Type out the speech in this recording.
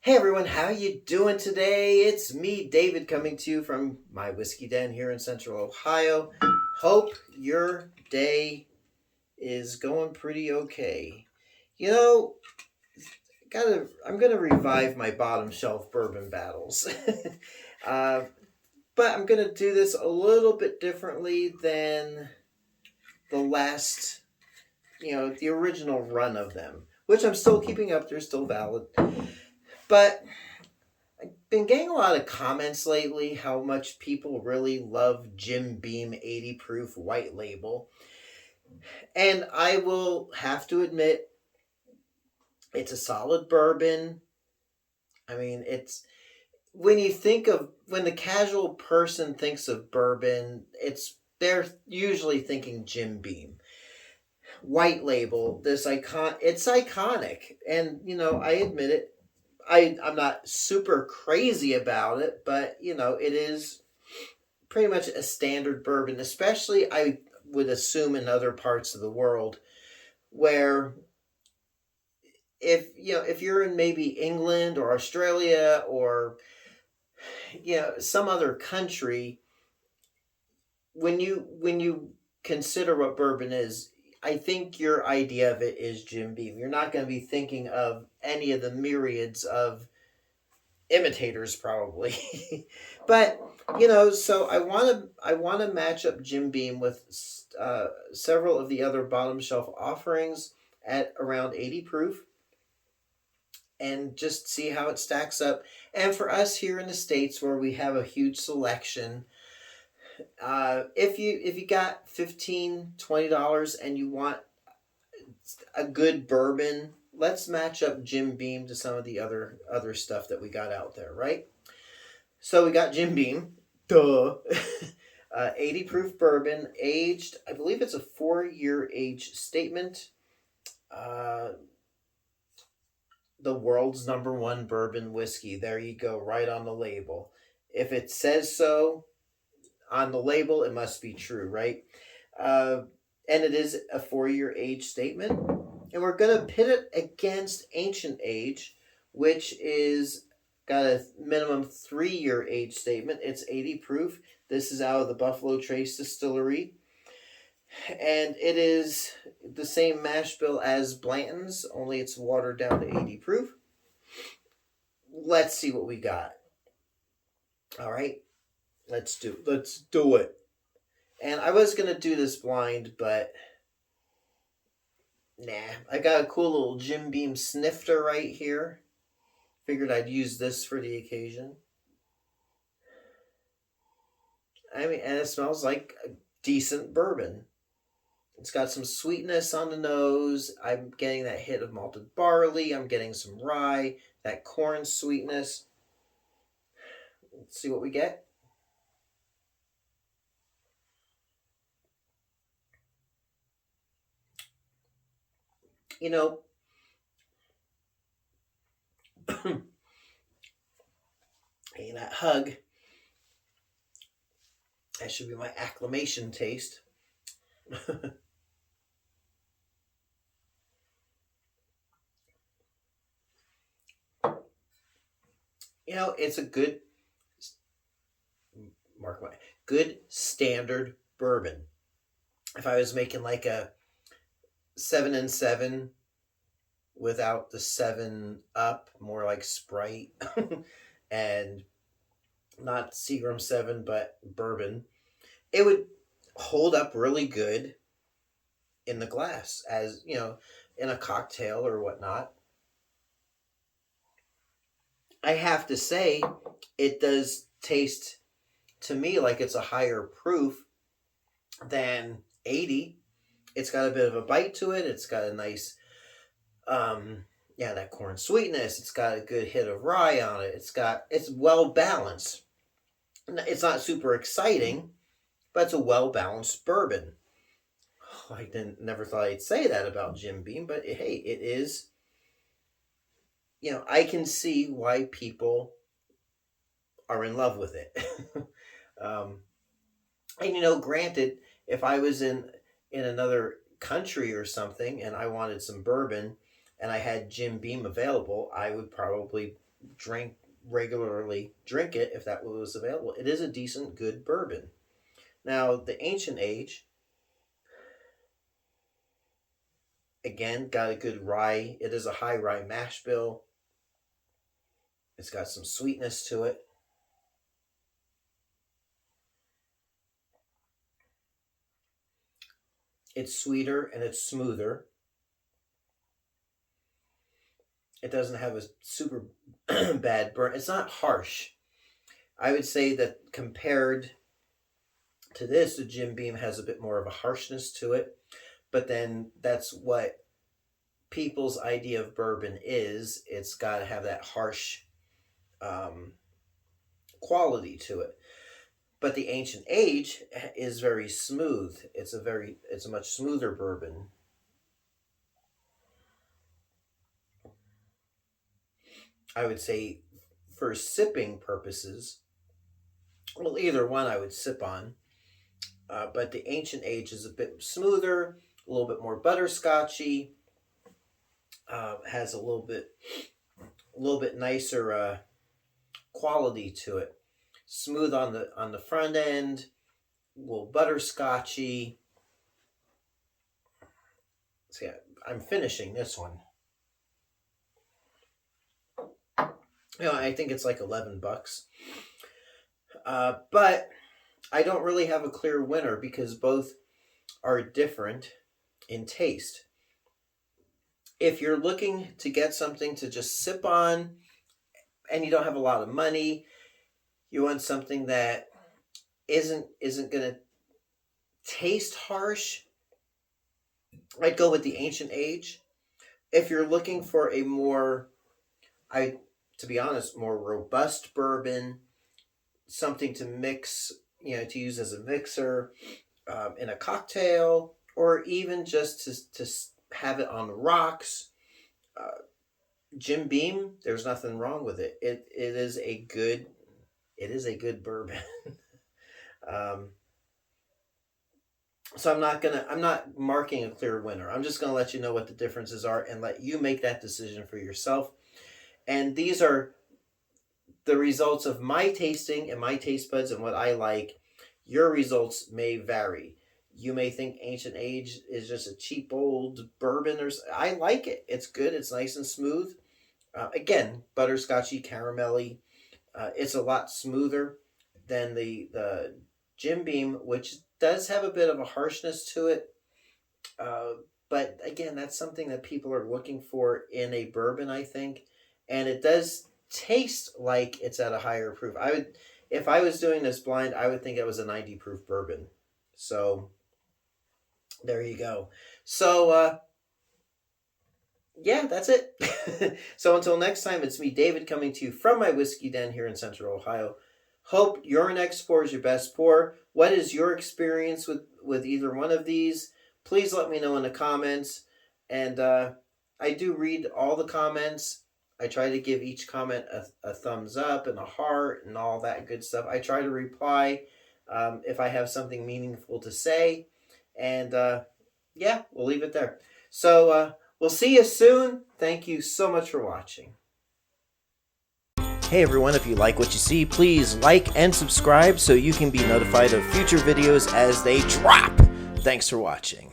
Hey everyone, how you doing today? It's me, David, coming to you from my whiskey den here in Central Ohio. Hope your day is going pretty okay. You know, I'm gonna revive my bottom shelf bourbon battles, uh, but I'm gonna do this a little bit differently than the last, the original run of them, which I'm still keeping up. They're still valid, but been getting a lot of comments lately how much people really love Jim Beam 80 proof white label. And I will have to admit, it's a solid bourbon. I mean, it's when the casual person thinks of bourbon, they're usually thinking Jim Beam. White label, it's iconic. And I admit it. I'm not super crazy about it, but it is pretty much a standard bourbon, especially I would assume in other parts of the world where if you're in maybe England or Australia or some other country, when you consider what bourbon is, I think your idea of it is Jim Beam. You're not going to be thinking of any of the myriads of imitators probably. But so I want to match up Jim Beam with several of the other bottom shelf offerings at around 80 proof and just see how it stacks up. And for us here in the States where we have a huge selection, if you got $15-20 and you want a good bourbon, let's match up Jim Beam to some of the other stuff that we got out there, right? So we got Jim Beam, duh, 80 proof bourbon, aged. I believe it's a 4-year age statement. Uh, the world's #1 bourbon whiskey. There you go, right on the label. If it says so on the label, it must be true, right? Uh, and it is a 4-year age statement. And we're going to pit it against Ancient Age, which is got a minimum 3-year age statement. It's 80 proof. This is out of the Buffalo Trace Distillery. And it is the same mash bill as Blanton's, only it's watered down to 80 proof. Let's see what we got. All right, let's do it. And I was gonna do this blind, but nah. I got a cool little Jim Beam snifter right here. Figured I'd use this for the occasion. I mean, and it smells like a decent bourbon. It's got some sweetness on the nose. I'm getting that hit of malted barley. I'm getting some rye, that corn sweetness. Let's see what we get. You know, hey, that hug. That should be my acclamation taste. It's a good good standard bourbon. If I was making like a 7 and 7 without the 7 Up, more like Sprite, and not Seagram 7, but bourbon, it would hold up really good in the glass, as in a cocktail or whatnot. I have to say, it does taste to me like it's a higher proof than 80. It's got a bit of a bite to it. It's got a nice, that corn sweetness. It's got a good hit of rye on it. It's well balanced. It's not super exciting, but it's a well balanced bourbon. I never thought I'd say that about Jim Beam, but hey, it is. I can see why people are in love with it. um, and granted, if I was in another country or something and I wanted some bourbon and I had Jim Beam available, I would probably regularly drink it if that was available. It is a decent, good bourbon. Now, the Ancient Age, again, got a good rye. It is a high rye mash bill. It's got some sweetness to it. It's sweeter and it's smoother. It doesn't have a super bad burn. It's not harsh. I would say that compared to this, the Jim Beam has a bit more of a harshness to it. But then that's what people's idea of bourbon is. It's got to have that harsh quality to it. But the Ancient Age is very smooth. It's a much smoother bourbon. I would say for sipping purposes, well, either one I would sip on. But the Ancient Age is a bit smoother, a little bit more butterscotchy. Has a little bit nicer quality to it. Smooth on the front end, a little butterscotchy. So yeah, I'm finishing this one. I think it's like $11. But I don't really have a clear winner because both are different in taste. If you're looking to get something to just sip on and you don't have a lot of money, you want something that isn't going to taste harsh, I'd go with the Ancient Age. If you're looking for a more, to be honest, more robust bourbon, something to mix, to use as a mixer in a cocktail, or even just to have it on the rocks, Jim Beam, there's nothing wrong with it. It is a good bourbon. So I'm not marking a clear winner. I'm just gonna let you know what the differences are and let you make that decision for yourself. And these are the results of my tasting and my taste buds and what I like. Your results may vary. You may think Ancient Age is just a cheap old bourbon, I like it. It's good. It's nice and smooth. Again, butterscotchy, caramelly. It's a lot smoother than the Jim Beam, which does have a bit of a harshness to it. But again, that's something that people are looking for in a bourbon, I think. And it does taste like it's at a higher proof. If I was doing this blind, I would think it was a 90 proof bourbon. So there you go. So yeah, that's it. So until next time, it's me, David, coming to you from my whiskey den here in Central Ohio. Hope your next pour is your best pour. What is your experience with either one of these? Please let me know in the comments. And I do read all the comments. I try to give each comment a thumbs up and a heart and all that good stuff. I try to reply if I have something meaningful to say. And yeah, we'll leave it there. So we'll see you soon. Thank you so much for watching. Hey everyone, if you like what you see, please like and subscribe so you can be notified of future videos as they drop. Thanks for watching.